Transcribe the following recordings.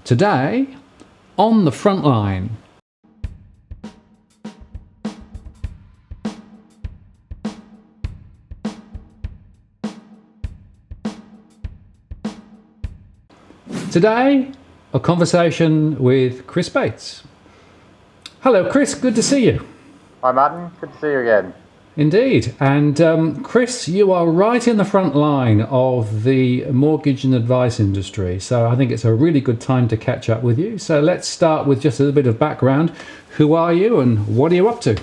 Today, on the front line. Today, a conversation with Chris Bates. Hello, Chris. Good to see you. Hi, Martin. Good to see you again. Indeed. And Chris, you are right in the front line of the mortgage and advice industry. So I think it's a really good time to catch up with you. So let's start with just a little bit of background. Who are you and what are you up to?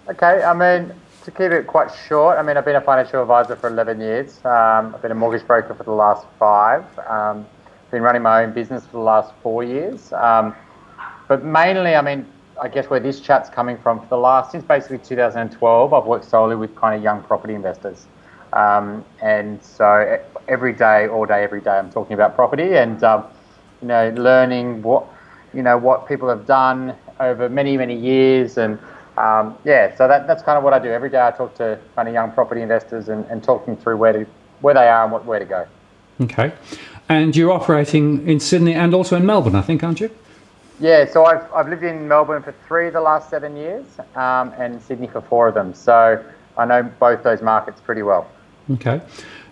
Okay, to keep it quite short, I've been a financial advisor for 11 years. I've been a mortgage broker for the last 5. Been running my own business for the last 4 years. But mainly, I guess where this chat's coming from, since basically 2012, I've worked solely with kind of young property investors. And so every day, all day, every day, I'm talking about property and, learning what people have done over many, many years. And so that's kind of what I do. Every day I talk to kind of young property investors and talk them through where they are and where to go. Okay. And you're operating in Sydney and also in Melbourne, I think, aren't you? Yeah, so I've lived in Melbourne for 3 of the last 7 years, and Sydney for 4 of them. So I know both those markets pretty well. Okay.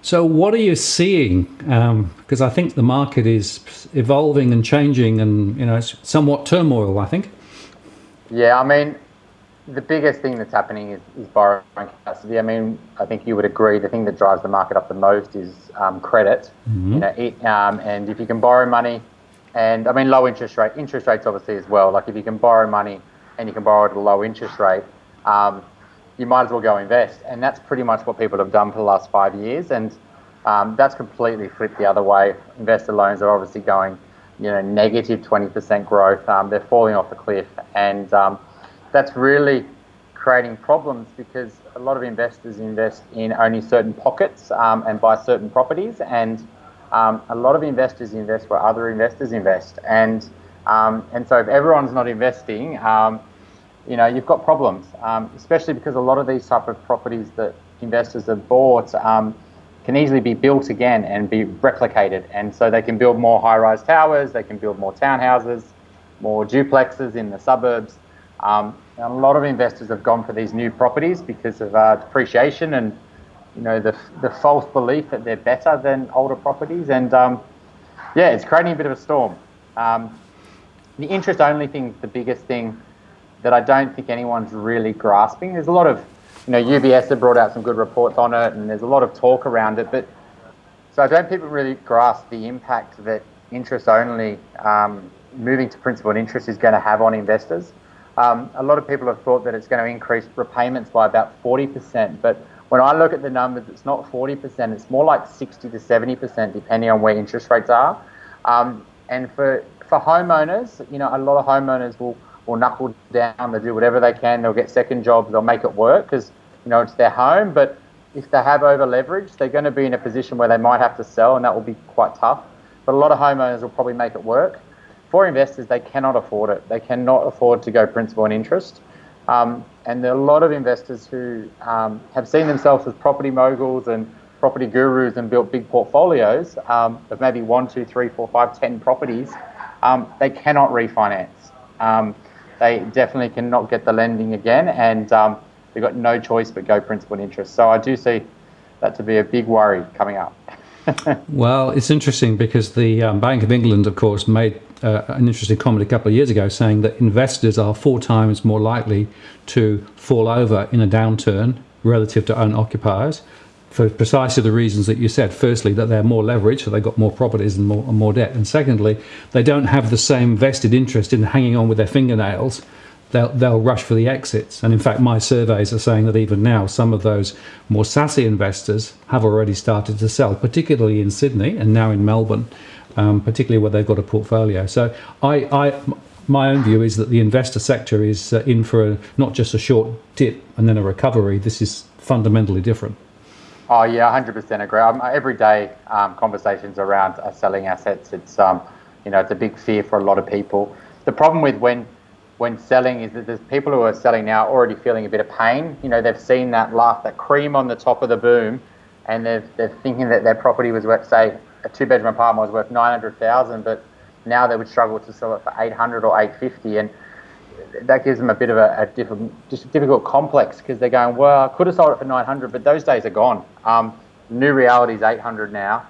So what are you seeing? Because I think the market is evolving and changing and, it's somewhat turmoil, I think. Yeah, the biggest thing that's happening is borrowing capacity. I think you would agree the thing that drives the market up the most is credit. Mm-hmm. And if you can borrow money, and low interest rates obviously as well. Like if you can borrow money and you can borrow at a low interest rate, you might as well go invest. And that's pretty much what people have done for the last 5 years. And that's completely flipped the other way. Investor loans are obviously going, negative 20% growth. They're falling off a cliff. And that's really creating problems because a lot of investors invest in only certain pockets and buy certain properties, and a lot of investors invest where other investors invest, and so if everyone's not investing, you've got problems, especially because a lot of these type of properties that investors have bought can easily be built again and be replicated, and so they can build more high-rise towers, they can build more townhouses, more duplexes in the suburbs. And a lot of investors have gone for these new properties because of depreciation and the false belief that they're better than older properties, and it's creating a bit of a storm. The interest only thing is the biggest thing that I don't think anyone's really grasping. There's a lot of UBS have brought out some good reports on it, and there's a lot of talk around it, but so I don't think people really grasp the impact that interest only moving to principal and interest is going to have on investors. A lot of people have thought that it's going to increase repayments by about 40%, but when I look at the numbers, it's not 40%, it's more like 60 to 70%, depending on where interest rates are. And for homeowners, a lot of homeowners will knuckle down, they'll do whatever they can, they'll get second jobs, they'll make it work because, it's their home. But if they have over leverage, they're going to be in a position where they might have to sell, and that will be quite tough. But a lot of homeowners will probably make it work. For investors, they cannot afford it. They cannot afford to go principal and interest. And there are a lot of investors who have seen themselves as property moguls and property gurus and built big portfolios of maybe 1, 2, 3, 4, 5, 10 properties. They cannot refinance. They definitely cannot get the lending again, and they've got no choice but go principal and interest. So I do see that to be a big worry coming up. Well, it's interesting because the Bank of England, of course, made an interesting comment a couple of years ago saying that investors are 4 times more likely to fall over in a downturn relative to owner-occupiers for precisely the reasons that you said. Firstly, that they're more leveraged, so they've got more properties and more debt. And secondly, they don't have the same vested interest in hanging on with their fingernails. They'll rush for the exits. And in fact, my surveys are saying that even now, some of those more sassy investors have already started to sell, particularly in Sydney and now in Melbourne, particularly where they've got a portfolio. So my own view is that the investor sector is in for not just a short dip and then a recovery. This is fundamentally different. Oh yeah, 100% agree. Every day conversations around selling assets. It's it's a big fear for a lot of people. The problem with when selling is that there's people who are selling now already feeling a bit of pain. They've seen that cream on the top of the boom, and they're thinking that their property was worth, say, a 2-bedroom apartment was worth $900,000, but now they would struggle to sell it for 800 or 850, and that gives them a bit of a difficult complex, because they're going, well, I could have sold it for 900, but those days are gone. The new reality is 800 now,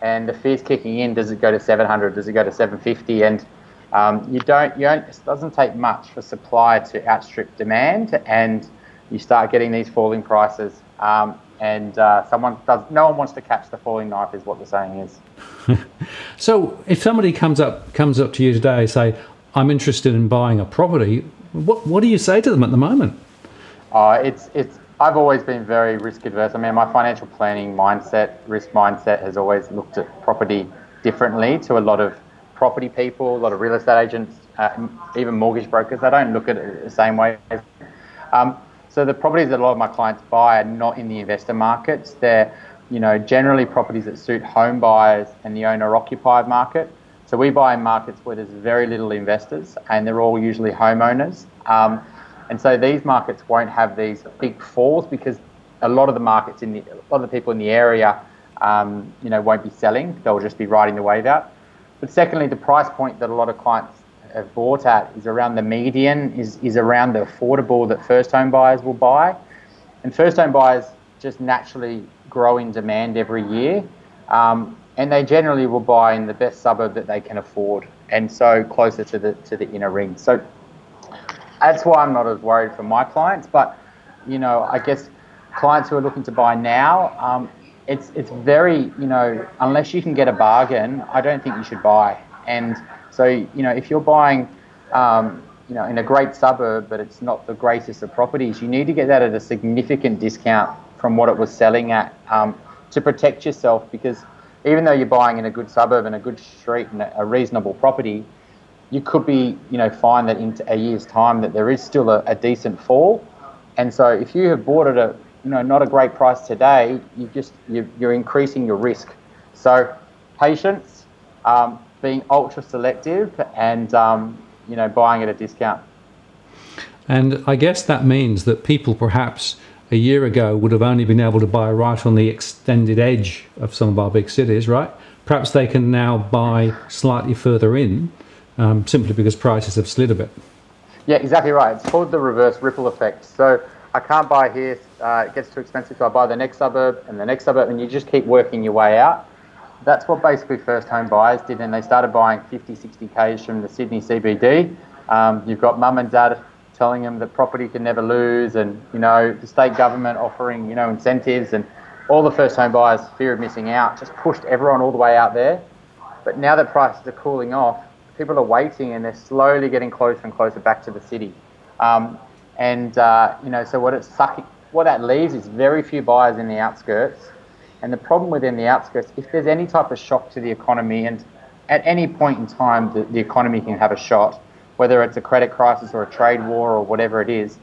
and the fear's kicking in. Does it go to 700? Does it go to 750? And it doesn't take much for supply to outstrip demand, and you start getting these falling prices. No one wants to catch the falling knife, is what the saying is. So if somebody comes up to you today and say, I'm interested in buying a property, what do you say to them at the moment? I've always been very risk adverse. I mean, my financial planning risk mindset has always looked at property differently to a lot of property people, a lot of real estate agents, even mortgage brokers. They don't look at it the same way. So the properties that a lot of my clients buy are not in the investor markets. They're, generally properties that suit home buyers and the owner-occupied market. So we buy in markets where there's very little investors, and they're all usually homeowners. And so these markets won't have these big falls, because a lot of the people in the area, won't be selling. They'll just be riding the wave out. But secondly, the price point that a lot of clients have bought at is around the median, is around the affordable that first home buyers will buy. And first home buyers just naturally grow in demand every year. And they generally will buy in the best suburb that they can afford, and so closer to the inner ring. So that's why I'm not as worried for my clients. But I guess clients who are looking to buy now, it's very, unless you can get a bargain, I don't think you should buy. And so if you're buying in a great suburb, but it's not the greatest of properties, you need to get that at a significant discount from what it was selling at, to protect yourself, because even though you're buying in a good suburb and a good street and a reasonable property, you could be, find that in a year's time that there is still a decent fall. And so if you have bought at a, not a great price today, you're increasing your risk. So patience, being ultra selective, and buying at a discount. And I guess that means that people perhaps a year ago would have only been able to buy right on the extended edge of some of our big cities, right? Perhaps they can now buy slightly further in, simply because prices have slid a bit. Yeah, exactly right. It's called the reverse ripple effect. So I can't buy here, it gets too expensive, so I buy the next suburb and the next suburb, and you just keep working your way out. That's what basically first home buyers did, and they started buying 50, 60 Ks from the Sydney CBD. You've got mum and dad telling them that property can never lose, and the state government offering incentives, and all the first home buyers' fear of missing out just pushed everyone all the way out there. But now that prices are cooling off, people are waiting, and they're slowly getting closer and closer back to the city. So what that leaves is very few buyers in the outskirts. And the problem within the outskirts, if there's any type of shock to the economy, and at any point in time the economy can have a shot, whether it's a credit crisis or a trade war or whatever it is,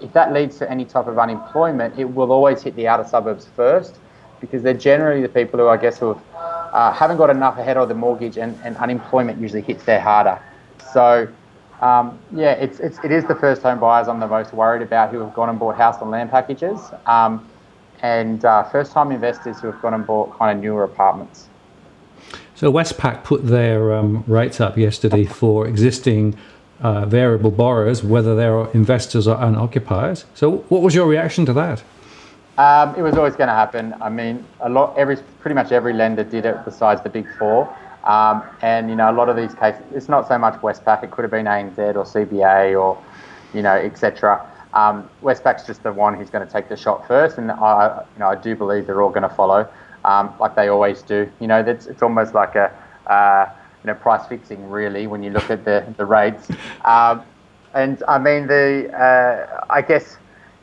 if that leads to any type of unemployment, it will always hit the outer suburbs first, because they're generally the people who, I guess, who haven't got enough ahead of the mortgage, and unemployment usually hits there harder. So, it is the first home buyers I'm the most worried about, who have gone and bought house and land packages, and first time investors who have gone and bought kind of newer apartments. So Westpac put their rates up yesterday for existing variable borrowers, whether they're investors or owner-occupiers. So what was your reaction to that? It was always going to happen. I mean, pretty much every lender did it besides the big four. And a lot of these cases, it's not so much Westpac. It could have been ANZ or CBA or, etc. Westpac's just the one who's going to take the shot first, and I do believe they're all going to follow, like they always do. It's almost like a price fixing, really, when you look at the rates. And I mean, I guess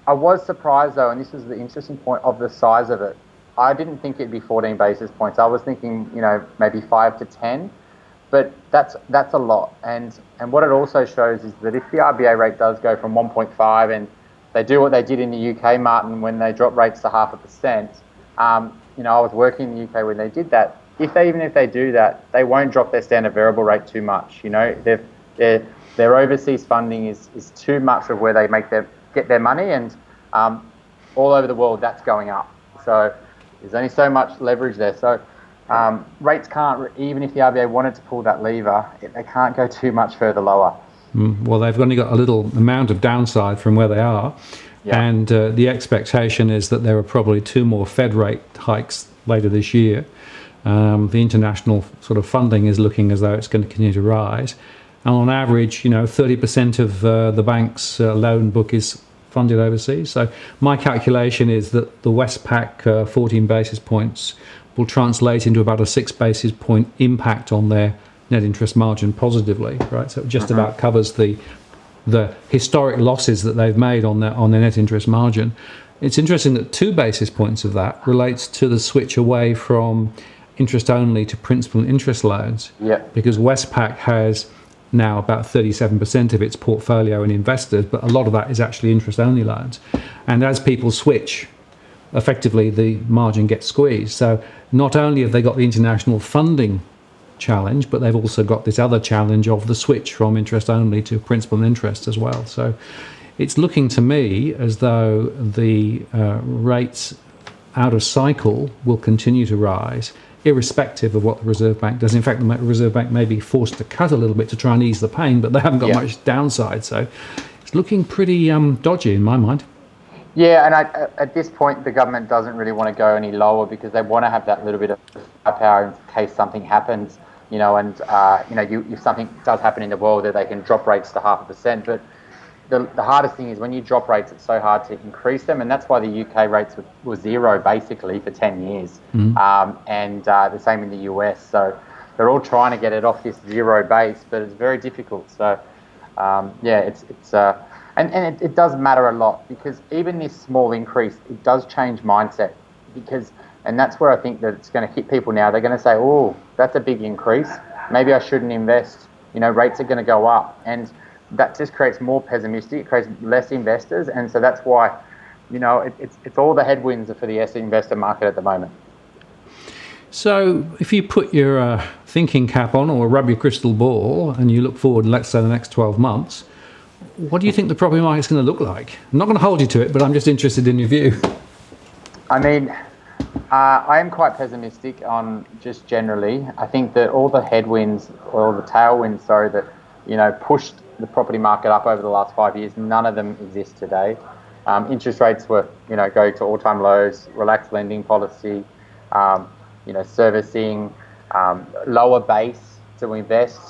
I was surprised though, and this is the interesting point, of the size of it. I didn't think it'd be 14 basis points. I was thinking, maybe 5 to 10, but that's a lot. And what it also shows is that if the RBA rate does go from 1.5, and they do what they did in the UK, Martin, when they dropped rates to 0.5%. I was working in the UK when they did that. Even if they do that, they won't drop their standard variable rate too much. Their overseas funding is too much of where they get their money, and all over the world that's going up. So there's only so much leverage there. So Rates can't, even if the RBA wanted to pull that lever, they can't go too much further lower. Well, they've only got a little amount of downside from where they are. Yeah. And the expectation is that there are probably 2 more Fed rate hikes later this year. The international sort of funding is looking as though it's going to continue to rise. And on average, 30% of the bank's loan book is funded overseas. So my calculation is that the Westpac 14 basis points will translate into about a 6 basis point impact on their net interest margin positively, right? So it just about covers the historic losses that they've made on their net interest margin. It's interesting that 2 basis points of that relates to the switch away from interest only to principal and interest loans. Yeah. Because Westpac has now about 37% of its portfolio in investors, but a lot of that is actually interest only loans. And as people switch, effectively the margin gets squeezed. So not only have they got the international funding challenge, but they've also got this other challenge of the switch from interest only to principal and interest as well. So it's looking to me as though the rates out of cycle will continue to rise, irrespective of what the Reserve Bank does. In fact, the Reserve Bank may be forced to cut a little bit to try and ease the pain, but they haven't got much downside. So it's looking pretty dodgy in my mind. Yeah, and at this point, the government doesn't really want to go any lower because they want to have that little bit of power in case something happens, and if something does happen in the world, that they can drop rates to 0.5%. But the hardest thing is when you drop rates, it's so hard to increase them, and that's why the UK rates were 0 basically for 10 years, and the same in the US. So they're all trying to get it off this 0 base, but it's very difficult. So it does matter a lot because even this small increase, it does change mindset and that's where I think that it's going to hit people now. They're going to say, oh, that's a big increase. Maybe I shouldn't invest. Rates are going to go up. And that just creates more pessimistic, it creates less investors. And so that's why, it's all the headwinds for the investor market at the moment. So if you put your thinking cap on or rub your crystal ball and you look forward, let's say the next 12 months, what do you think the property market's going to look like? I'm not going to hold you to it, but I'm just interested in your view. I mean, I am quite pessimistic on just generally. I think that all the headwinds or the tailwinds, that pushed the property market up over the last 5 years, none of them exist today. Interest rates were, go to all-time lows, relaxed lending policy, servicing, lower base to invest,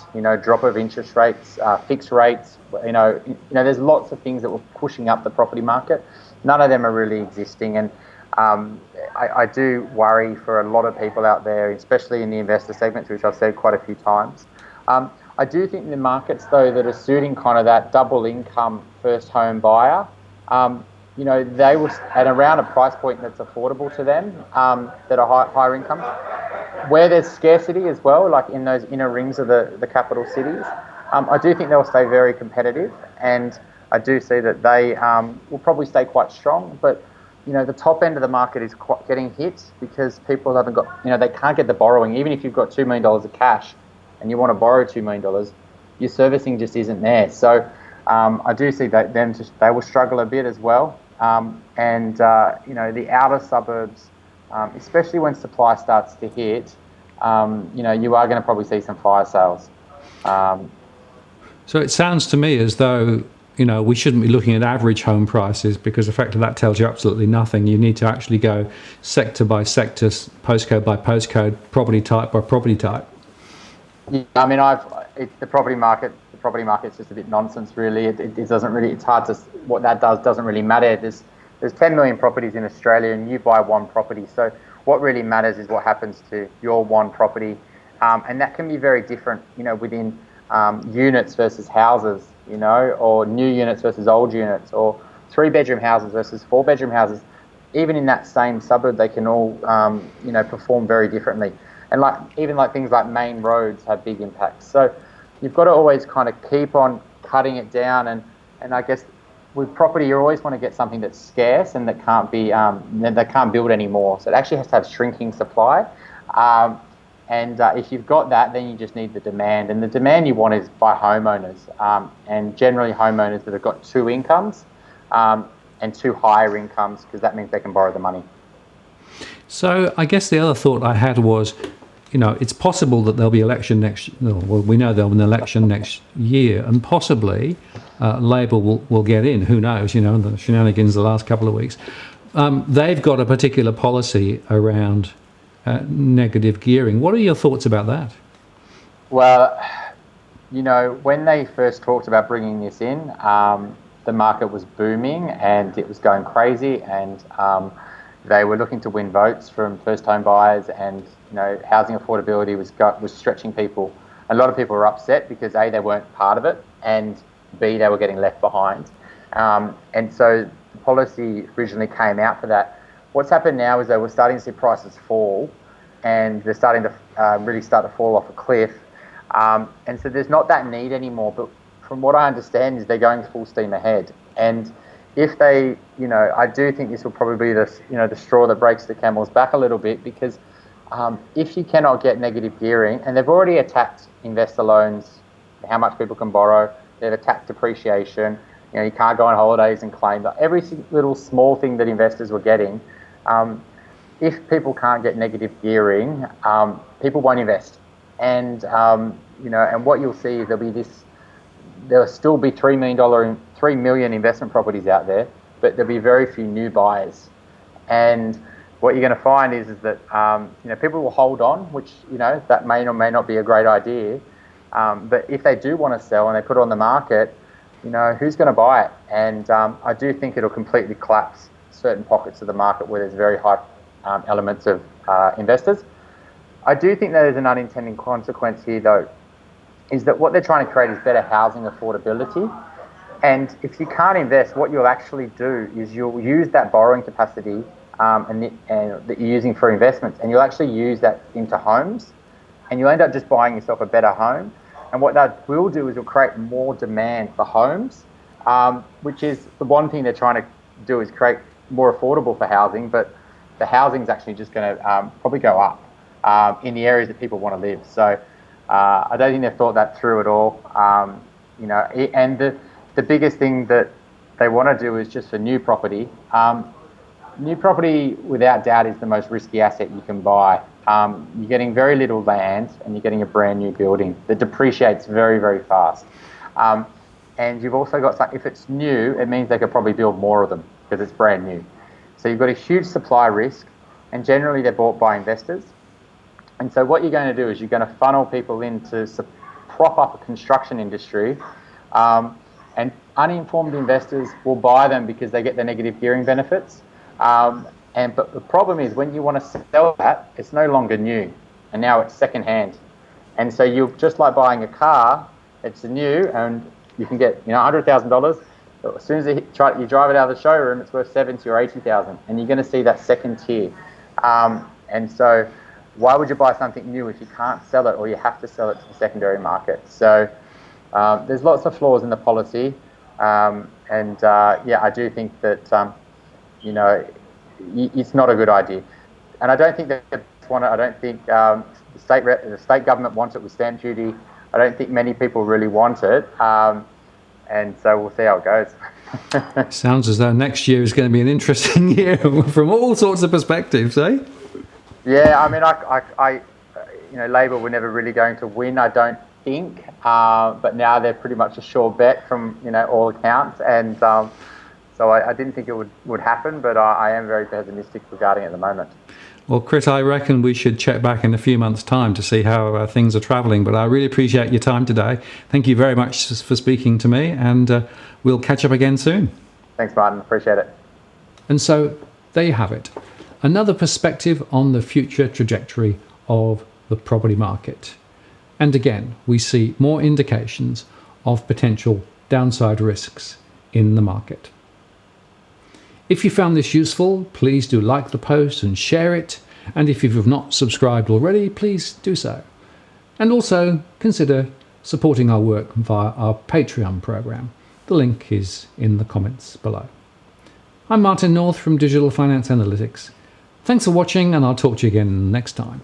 drop of interest rates, fixed rates. There's lots of things that were pushing up the property market. None of them are really existing, and I do worry for a lot of people out there, especially in the investor segments, which I've said quite a few times. I do think the markets, though, that are suiting kind of that double income first home buyer, they will at around a price point that's affordable to them, that are higher incomes. Where there's scarcity as well, like in those inner rings of the capital cities, I do think they'll stay very competitive, and I do see that they will probably stay quite strong. But the top end of the market is quite getting hit because people haven't got, they can't get the borrowing. Even if you've got $2 million of cash and you want to borrow $2 million, your servicing just isn't there. So I do see that they will struggle a bit as well. The outer suburbs, especially when supply starts to hit, you are going to probably see some fire sales. So it sounds to me as though, we shouldn't be looking at average home prices because effectively that tells you absolutely nothing. You need to actually go sector by sector, postcode by postcode, property type by property type. Yeah, I mean, the property market's just a bit nonsense, really. It doesn't really, it's hard to, what that doesn't really matter. There's 10 million properties in Australia and you buy one property. So what really matters is what happens to your one property. And that can be very different, within units versus houses, or new units versus old units, or 3-bedroom houses versus 4-bedroom houses. Even in that same suburb, they can all, perform very differently. And even things like main roads have big impacts. So you've got to always kind of keep on cutting it down. And I guess with property, you always want to get something that's scarce and that can't be, that can't build anymore. So it actually has to have shrinking supply. If you've got that, then you just need the demand. And the demand you want is by homeowners, and generally homeowners that have got 2 incomes and 2 higher incomes, because that means they can borrow the money. So I guess the other thought I had was, it's possible that there'll be election well, we know there'll be an election next year, and possibly Labor will get in. Who knows? The shenanigans the last couple of weeks. They've got a particular policy around negative gearing. What are your thoughts about that? Well, when they first talked about bringing this in, the market was booming and it was going crazy, and they were looking to win votes from first-home buyers, and housing affordability was stretching people. A lot of people were upset because A, they weren't part of it, and B, they were getting left behind. And so the policy originally came out for that. What's happened now is that we're starting to see prices fall, and they're starting to really start to fall off a cliff. And so there's not that need anymore. But from what I understand is they're going full steam ahead. And if they, I do think this will probably be the straw that breaks the camel's back a little bit, because if you cannot get negative gearing, and they've already attacked investor loans, how much people can borrow, they've attacked depreciation, you can't go on holidays and claim that every little small thing that investors were getting. If people can't get negative gearing, people won't invest. And, and what you'll see is there'll still be $3 million investment properties out there, but there'll be very few new buyers. And what you're going to find is that, people will hold on, which, that may or may not be a great idea. But if they do want to sell and they put it on the market, who's going to buy it? And I do think it'll completely collapse certain pockets of the market where there's very high elements of investors. I do think there's an unintended consequence here, though, is that what they're trying to create is better housing affordability. And if you can't invest, what you'll actually do is you'll use that borrowing capacity and that you're using for investments, and you'll actually use that into homes, and you'll end up just buying yourself a better home. And what that will do is it'll create more demand for homes, which is the one thing they're trying to do, is create more affordable for housing, but the housing is actually just going to probably go up in the areas that people want to live. So I don't think they've thought that through at all. And the biggest thing that they want to do is just for new property. New property, without doubt, is the most risky asset you can buy. You're getting very little land, and you're getting a brand new building that depreciates very, very fast. And you've also got if it's new, it means they could probably build more of them because it's brand new. So you've got a huge supply risk, and generally they're bought by investors. And so what you're going to do is you're going to funnel people in to prop up a construction industry, and uninformed investors will buy them because they get the negative gearing benefits. But the problem is, when you want to sell that, it's no longer new, and now it's second hand. And so you're just like buying a car, it's new, and you can get $100,000. As soon as you drive it out of the showroom, it's worth $70,000 or $80,000, and you're going to see that second tier. And so why would you buy something new if you can't sell it, or you have to sell it to the secondary market? So there's lots of flaws in the policy, I do think that it's not a good idea, and I don't think that I don't think the state government wants it with stamp duty. I don't think many people really want it, and so we'll see how it goes. Sounds as though next year is going to be an interesting year from all sorts of perspectives, eh? Yeah, I mean, Labor were never really going to win, I don't think, but now they're pretty much a sure bet from all accounts, and so I didn't think it would happen, but I am very pessimistic regarding it at the moment. Well, Chris, I reckon we should check back in a few months' time to see how things are travelling, but I really appreciate your time today. Thank you very much for speaking to me, and we'll catch up again soon. Thanks, Martin. Appreciate it. And so there you have it. Another perspective on the future trajectory of the property market. And again, we see more indications of potential downside risks in the market. If you found this useful, please do like the post and share it. And if you've not subscribed already, please do so. And also consider supporting our work via our Patreon program. The link is in the comments below. I'm Martin North from Digital Finance Analytics. Thanks for watching, and I'll talk to you again next time.